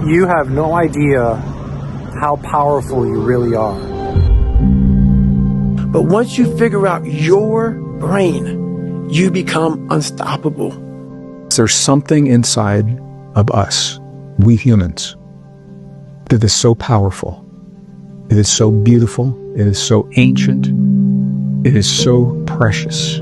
You have no idea how powerful you really are. But once you figure out your brain, you become unstoppable. There's something inside of us, we humans, that is so powerful. It is so beautiful. It is so ancient. It is so precious.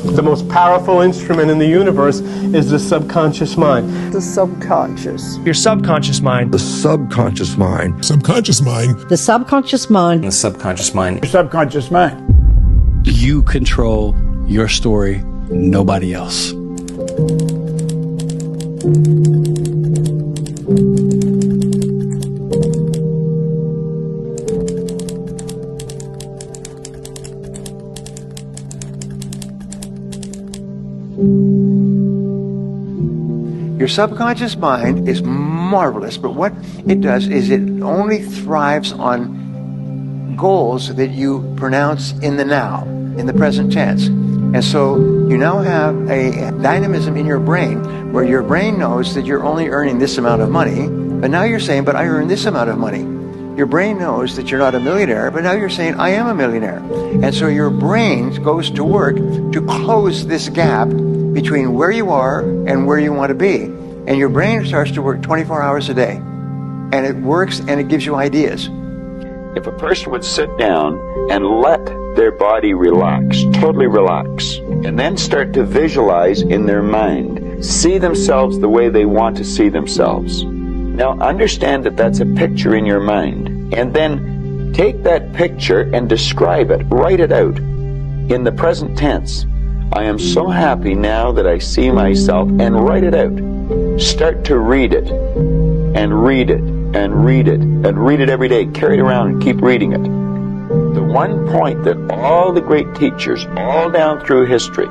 The most powerful instrument in the universe is the subconscious mind. The subconscious. Your subconscious mind. The subconscious mind. Subconscious mind. The subconscious mind. The subconscious mind. Your subconscious mind. You control your story, nobody else. Your subconscious mind is marvelous, but what it does is it only thrives on goals that you pronounce in the now, in the present tense. And so you now have a dynamism in your brain where your brain knows that you're only earning this amount of money, but now you're saying, but I earn this amount of money. Your brain knows that you're not a millionaire, but now you're saying, I am a millionaire. And so your brain goes to work to close this gap between where you are and where you want to be. And your brain starts to work 24 hours a day. And it works and it gives you ideas. If a person would sit down and let their body relax, totally relax, and then start to visualize in their mind, see themselves the way they want to see themselves. Now understand that that's a picture in your mind. And then take that picture and describe it, write it out in the present tense. I am so happy now that I see myself, and write it out. Start to read it, and read it, and read it, and read it every day. Carry it around and keep reading it. The one point that all the great teachers, all down through history,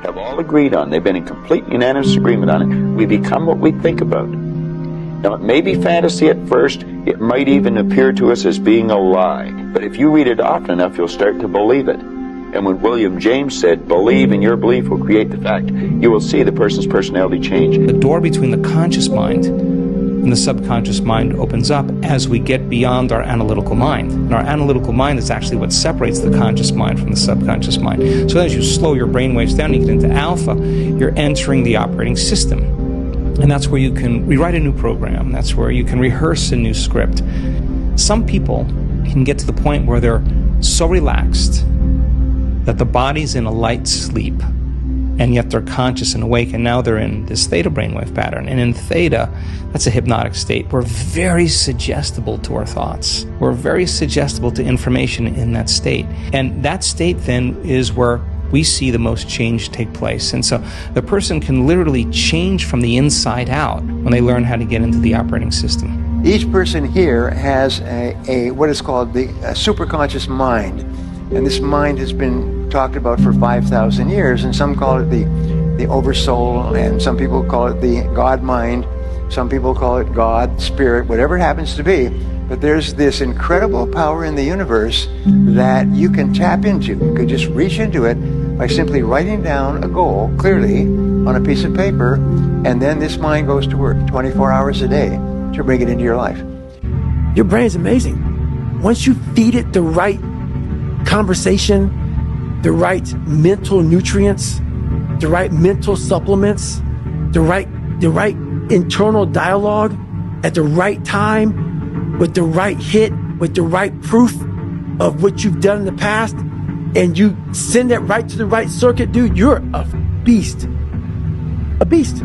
have all agreed on, they've been in complete unanimous agreement on it, we become what we think about. Now, it may be fantasy at first, it might even appear to us as being a lie, but if you read it often enough, you'll start to believe it. And when William James said, believe and your belief will create the fact, you will see the person's personality change. The door between the conscious mind and the subconscious mind opens up as we get beyond our analytical mind. And our analytical mind is actually what separates the conscious mind from the subconscious mind. So as you slow your brainwaves down, you get into alpha, you're entering the operating system. And that's where you can rewrite a new program. That's where you can rehearse a new script. Some people can get to the point where they're so relaxed that the body's in a light sleep, and yet they're conscious and awake, and now they're in this theta brainwave pattern. And in theta, that's a hypnotic state. We're very suggestible to our thoughts. We're very suggestible to information in that state. And that state then is where we see the most change take place. And so the person can literally change from the inside out when they learn how to get into the operating system. Each person here has a what is called the superconscious mind. And this mind has been talked about for 5,000 years, and some call it the oversoul, and some people call it the God mind, some people call it God, spirit, whatever it happens to be. But there's this incredible power in the universe that you can tap into. You could just reach into it by simply writing down a goal clearly on a piece of paper, and then this mind goes to work 24 hours a day to bring it into your life. Your brain's amazing. Once you feed it the right conversation, the right mental nutrients, the right mental supplements, the right internal dialogue at the right time, with the right hit, with the right proof of what you've done in the past, and you send that right to the right circuit, dude, you're a beast. A beast.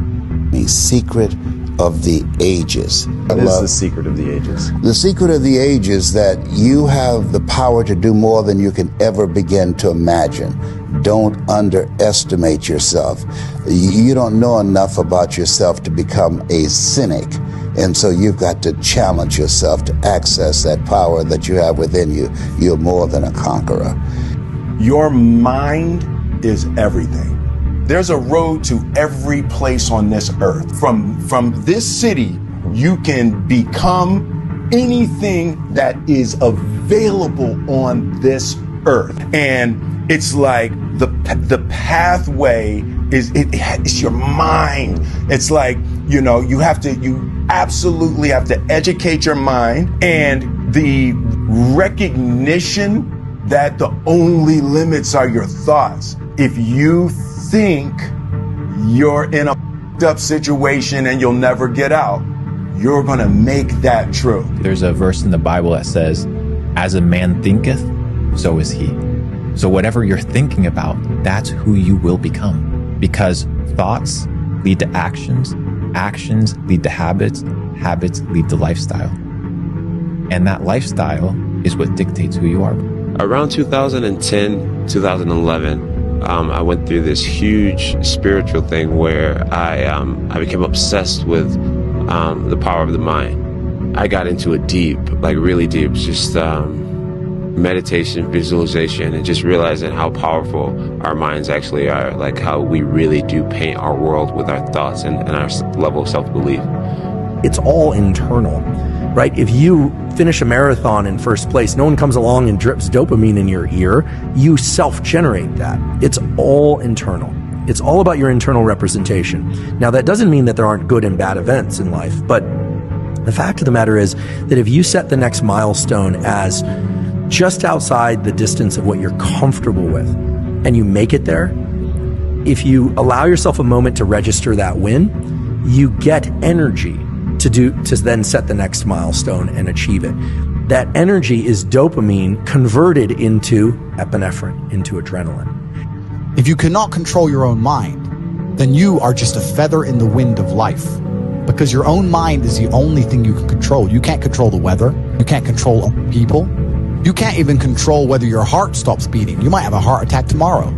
The secret of the ages. What is the secret of the ages? The secret of the ages that you have the power to do more than you can ever begin to imagine. Don't underestimate yourself. You don't know enough about yourself to become a cynic. And so you've got to challenge yourself to access that power that you have within you. You're more than a conqueror. Your mind is everything. There's a road to every place on this earth. From this city, you can become anything that is available on this earth. And it's like the pathway is it's your mind. It's like, you absolutely have to educate your mind, and the recognition that the only limits are your thoughts. If you think you're in a f***ed up situation and you'll never get out, you're going to make that true. There's a verse in the Bible that says, as a man thinketh, so is he. So whatever you're thinking about, that's who you will become. Because thoughts lead to actions, actions lead to habits, habits lead to lifestyle. And that lifestyle is what dictates who you are. Around 2010, 2011, I went through this huge spiritual thing where I became obsessed with the power of the mind. I got into it deep, like really deep, just meditation, visualization, and just realizing how powerful our minds actually are, like how we really do paint our world with our thoughts and our level of self-belief. It's all internal, right? If you finish a marathon in first place, no one comes along and drips dopamine in your ear. You self-generate that. It's all internal. It's all about your internal representation. Now, that doesn't mean that there aren't good and bad events in life, but the fact of the matter is that if you set the next milestone as just outside the distance of what you're comfortable with, and you make it there, if you allow yourself a moment to register that win, you get energy to then set the next milestone and achieve it. That energy is dopamine converted into epinephrine, into adrenaline. If you cannot control your own mind, then you are just a feather in the wind of life. Because your own mind is the only thing you can control. You can't control the weather. You can't control people. You can't even control whether your heart stops beating. You might have a heart attack tomorrow.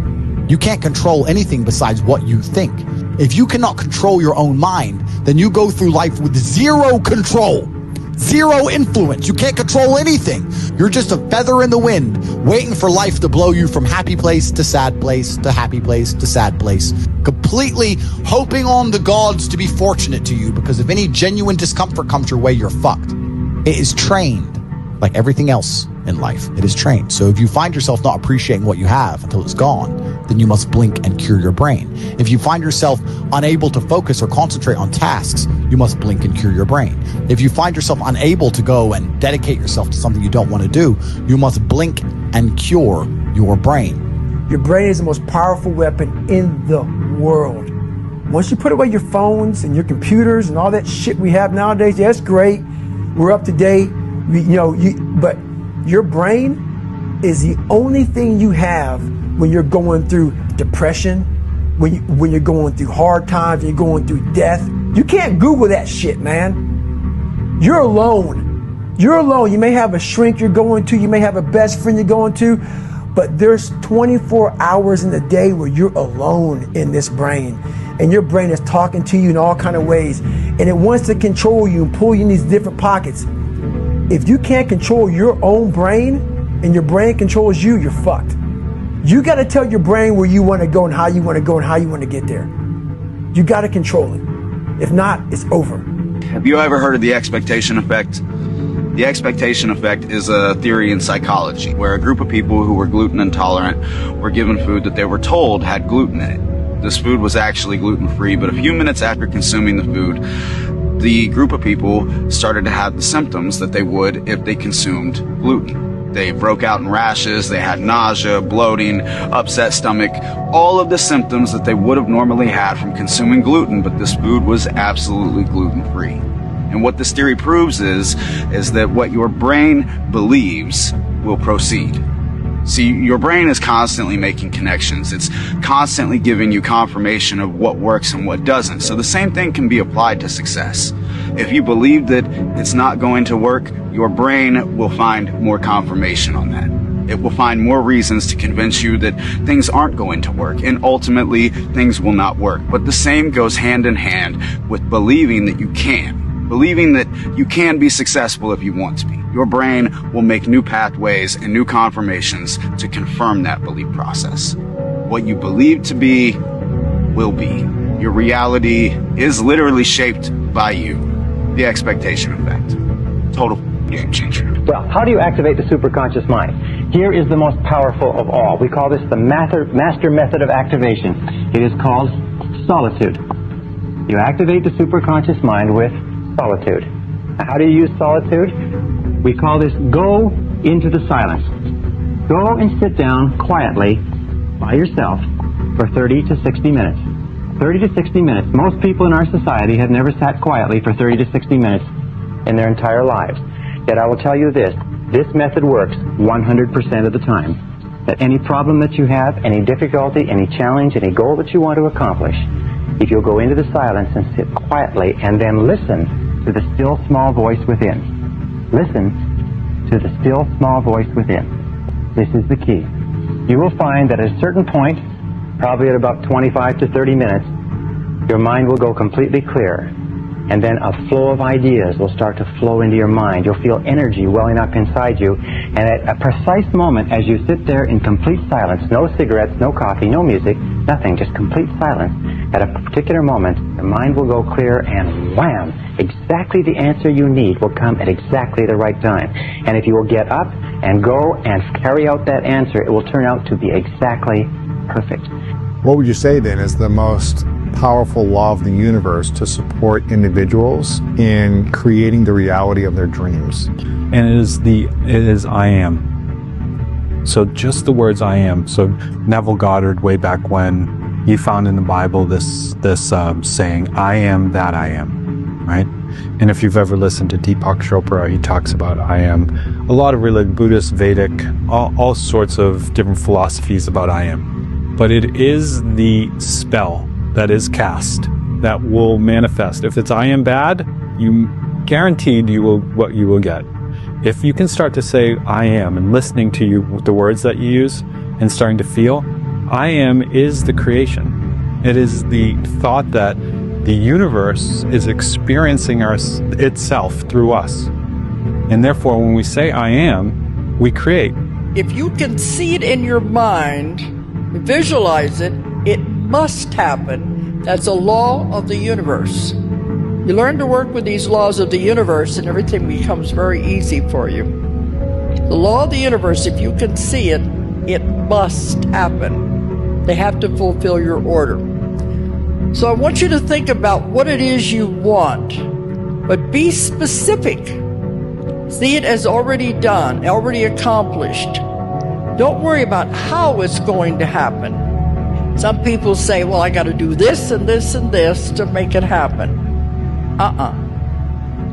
You can't control anything besides what you think. If you cannot control your own mind, then you go through life with zero control, zero influence. You can't control anything. You're just a feather in the wind, waiting for life to blow you from happy place to sad place to happy place to sad place, completely hoping on the gods to be fortunate to you, because if any genuine discomfort comes your way, you're fucked. It is trained. Like everything else in life, it is trained. So if you find yourself not appreciating what you have until it's gone, then you must blink and cure your brain. If you find yourself unable to focus or concentrate on tasks, you must blink and cure your brain. If you find yourself unable to go and dedicate yourself to something you don't want to do, you must blink and cure your brain. Your brain is the most powerful weapon in the world. Once you put away your phones and your computers and all that shit we have nowadays, yeah, it's great. We're up to date. But your brain is the only thing you have when you're going through depression, when you're going through hard times, when you're going through death. You can't Google that shit, man. You're alone. You're alone. You may have a shrink you're going to, you may have a best friend you're going to, but there's 24 hours in the day where you're alone in this brain. And your brain is talking to you in all kind of ways. And it wants to control you and pull you in these different pockets. If you can't control your own brain and your brain controls you, you're fucked. You got to tell your brain where you want to go and how you want to go and how you want to get there. You got to control it. If not, it's over. Have you ever heard of the expectation effect? The expectation effect is a theory in psychology where a group of people who were gluten intolerant were given food that they were told had gluten in it. This food was actually gluten-free, but a few minutes after consuming the food, the group of people started to have the symptoms that they would if they consumed gluten. They broke out in rashes, they had nausea, bloating, upset stomach, all of the symptoms that they would have normally had from consuming gluten, but this food was absolutely gluten-free. And what this theory proves is that what your brain believes will proceed. See, your brain is constantly making connections. It's constantly giving you confirmation of what works and what doesn't. So the same thing can be applied to success. If you believe that it's not going to work, your brain will find more confirmation on that. It will find more reasons to convince you that things aren't going to work, and ultimately things will not work. But the same goes hand in hand with believing that you can. Believing that you can be successful if you want to be. Your brain will make new pathways and new confirmations to confirm that belief process. What you believe to be will be. Your reality is literally shaped by you. The expectation effect. Total game changer. Well, how do you activate the superconscious mind? Here is the most powerful of all. We call this the master method of activation. It is called solitude. You activate the superconscious mind with solitude. Now, how do you use solitude? We call this go into the silence. Go and sit down quietly by yourself for 30 to 60 minutes. 30 to 60 minutes. Most people in our society have never sat quietly for 30 to 60 minutes in their entire lives. Yet I will tell you this method works 100% of the time. That any problem that you have, any difficulty, any challenge, any goal that you want to accomplish, if you'll go into the silence and sit quietly and then listen to the still small voice within. Listen to the still small voice within. This is the key. You will find that at a certain point, probably at about 25 to 30 minutes, your mind will go completely clear. And then a flow of ideas will start to flow into your mind. You'll feel energy welling up inside you. And at a precise moment, as you sit there in complete silence, no cigarettes, no coffee, no music, nothing, just complete silence, at a particular moment, your mind will go clear and wham! Exactly the answer you need will come at exactly the right time. And if you will get up and go and carry out that answer, it will turn out to be exactly perfect. What would you say then is the most powerful law of the universe to support individuals in creating the reality of their dreams? And it is I am. So just the words I am. So Neville Goddard, way back when, he found in the Bible this saying, I am that I am, right? And if you've ever listened to Deepak Chopra, he talks about I am. A lot of religion, Buddhist, Vedic, all sorts of different philosophies about I am. But it is the spell that is cast that will manifest. If it's I am bad, you guaranteed what you will get. If you can start to say I am and listening to you, the words that you use and starting to feel, I am is the creation. It is the thought that the universe is experiencing itself through us. And therefore, when we say I am, we create. If you can see it in your mind, visualize it, it must happen. That's a law of the universe. You learn to work with these laws of the universe and everything becomes very easy for you. The law of the universe, if you can see it, it must happen. They have to fulfill your order. So I want you to think about what it is you want, but be specific. See it as already done, already accomplished. Don't worry about how it's going to happen. Some people say, well, I got to do this and this and this to make it happen.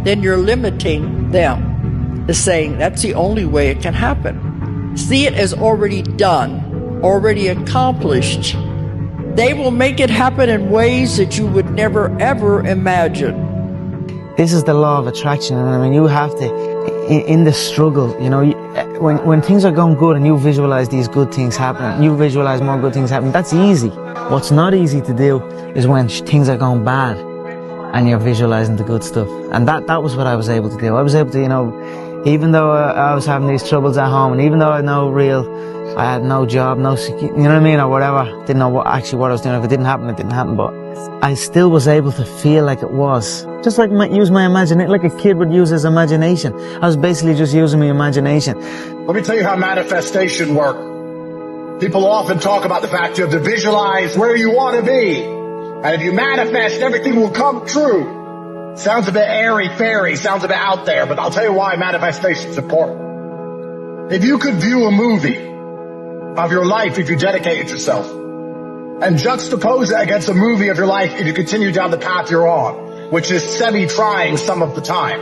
Then you're limiting them to saying that's the only way it can happen. See it as already done, already accomplished. They will make it happen in ways that you would never, ever imagine. This is the law of attraction. And I mean, you have to, in the struggle, you know, when things are going good and you visualize these good things happening, you visualize more good things happening, that's easy. What's not easy to do is when things are going bad and you're visualizing the good stuff. And that was what I was able to do. I was able to, you know, even though I was having these troubles at home, and even though I had no I had no job, no security, you know what I mean, or whatever, didn't know what I was doing. If it didn't happen, it didn't happen, but I still was able to feel like it was. Just like use my imagination, like a kid would use his imagination. I was basically just using my imagination. Let me tell you how manifestation works. People often talk about the fact you have to visualize where you want to be. And if you manifest, everything will come true. Sounds a bit airy-fairy, sounds a bit out there, but I'll tell you why manifestation is important. If you could view a movie of your life if you dedicated yourself, and juxtapose it against a movie of your life if you continue down the path you're on, which is semi-trying some of the time.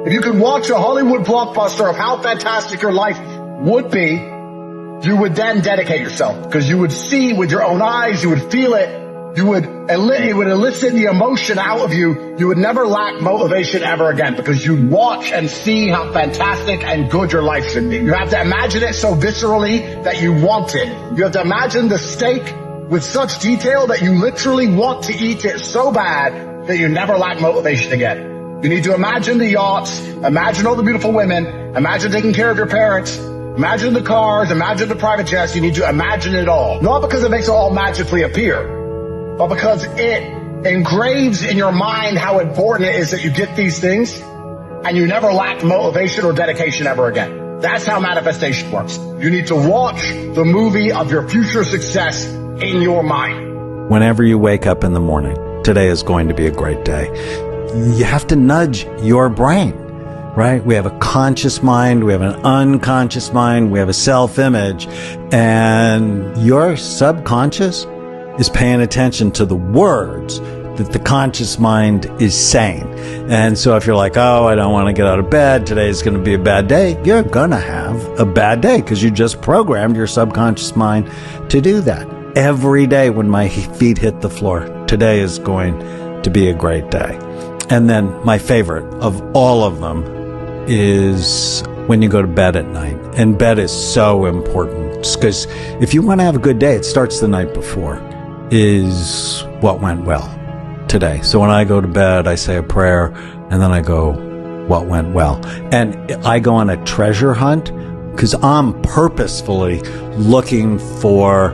If you could watch a Hollywood blockbuster of how fantastic your life would be, you would then dedicate yourself, because you would see with your own eyes, you would feel it, it would elicit the emotion out of you. You would never lack motivation ever again, because you'd watch and see how fantastic and good your life should be. You have to imagine it so viscerally that you want it. You have to imagine the steak with such detail that you literally want to eat it so bad that you never lack motivation again. You need to imagine the yachts, imagine all the beautiful women, imagine taking care of your parents, imagine the cars, imagine the private jets. You need to imagine it all. Not because it makes it all magically appear, but because it engraves in your mind how important it is that you get these things and you never lack motivation or dedication ever again. That's how manifestation works. You need to watch the movie of your future success in your mind. Whenever you wake up in the morning, today is going to be a great day. you have to nudge your brain, right? We have a conscious mind, we have an unconscious mind, we have a self-image, and your subconscious is paying attention to the words that the conscious mind is saying. And so if you're like, oh, I don't want to get out of bed, today's going to be a bad day, you're going to have a bad day because you just programmed your subconscious mind to do that. Every day when my feet hit the floor, today is going to be a great day. And then my favorite of all of them is when you go to bed at night. And bed is so important because if you want to have a good day, it starts the night before. Is what went well today. So when I go to bed, I say a prayer and then I go, what went well? And I go on a treasure hunt because I'm purposefully looking for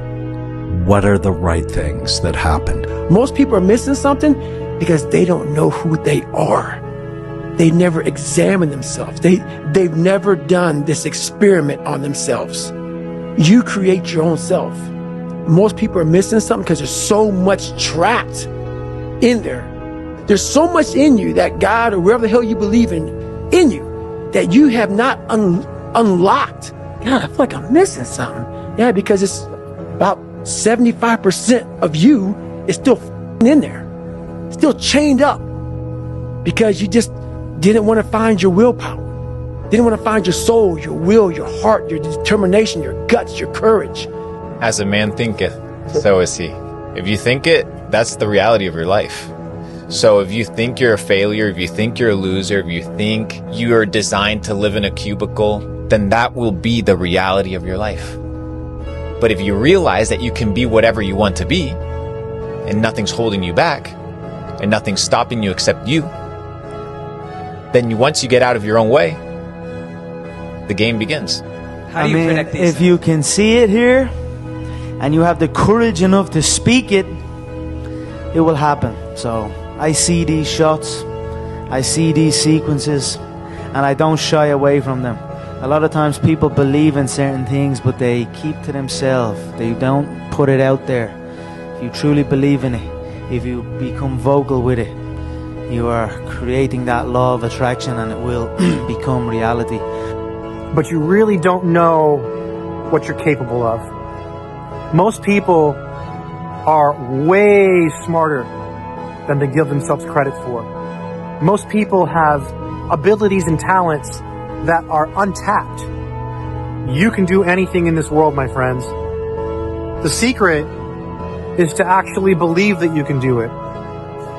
what are the right things that happened. Most people are missing something because they don't know who they are. They never examine themselves. They've never done this experiment on themselves. You create your own self. Most people are missing something because there's so much trapped in there. There's so much in you that God or wherever the hell you believe in you that you have not unlocked. God, I feel like I'm missing something. Yeah, because it's about 75% of you is still in there, still chained up because you just didn't want to find your willpower, didn't want to find your soul, your will, your heart, your determination, your guts, your courage. As a man thinketh, so is he. If you think it, that's the reality of your life. So if you think you're a failure, if you think you're a loser, if you think you are designed to live in a cubicle, then that will be the reality of your life. But if you realize that you can be whatever you want to be, and nothing's holding you back, and nothing's stopping you except you, then once you get out of your own way, the game begins. How do you predict these things? If you can see it here, and you have the courage enough to speak it, it will happen. So I see these shots, I see these sequences, and I don't shy away from them. A lot of times people believe in certain things, but they keep to themselves. They don't put it out there. If you truly believe in it, if you become vocal with it, you are creating that law of attraction and it will become reality. But you really don't know what you're capable of. Most people are way smarter than they give themselves credit for. Most people have abilities and talents that are untapped. You can do anything in this world, my friends. The secret is to actually believe that you can do it.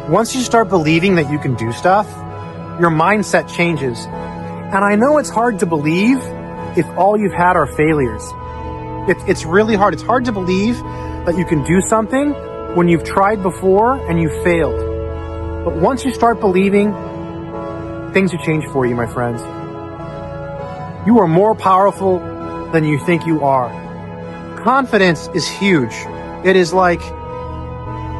Once you start believing that you can do stuff, your mindset changes. And I know it's hard to believe if all you've had are failures. It's really hard. It's hard to believe that you can do something when you've tried before and you failed. But once you start believing, things will change for you, my friends. You are more powerful than you think you are. Confidence is huge. It is like,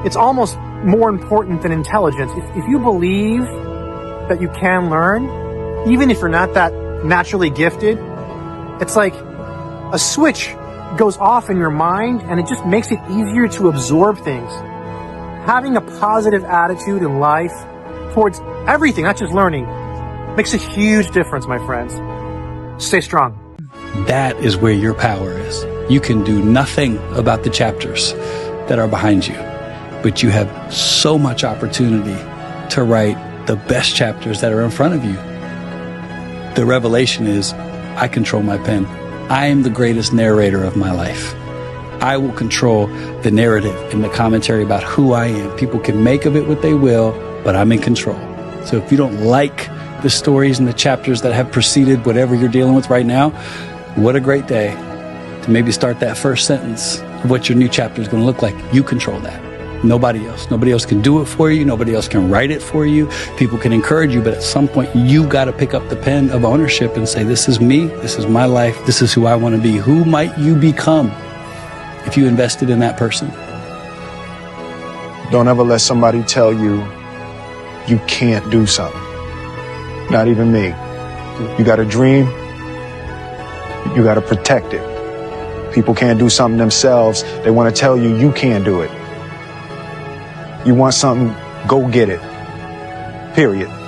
it's almost more important than intelligence. If you believe that you can learn, even if you're not that naturally gifted, it's like a switch goes off in your mind and it just makes it easier to absorb things. Having a positive attitude in life towards everything, not just learning, makes a huge difference, my friends. Stay strong. That is where your power is. You can do nothing about the chapters that are behind you, but you have so much opportunity to write the best chapters that are in front of you. The revelation is, I control my pen. I am the greatest narrator of my life. I will control the narrative and the commentary about who I am. People can make of it what they will, but I'm in control. So if you don't like the stories and the chapters that have preceded whatever you're dealing with right now, what a great day to maybe start that first sentence of what your new chapter is going to look like. You control that. Nobody else. Nobody else can do it for you. Nobody else can write it for you. People can encourage you, but at some point you got to pick up the pen of ownership and say, this is me. This is my life. This is who I want to be. Who might you become if you invested in that person? Don't ever let somebody tell you you can't do something. Not even me. You got a dream, you got to protect it. People can't do something themselves. They want to tell you you can't do it. You want something, go get it. Period.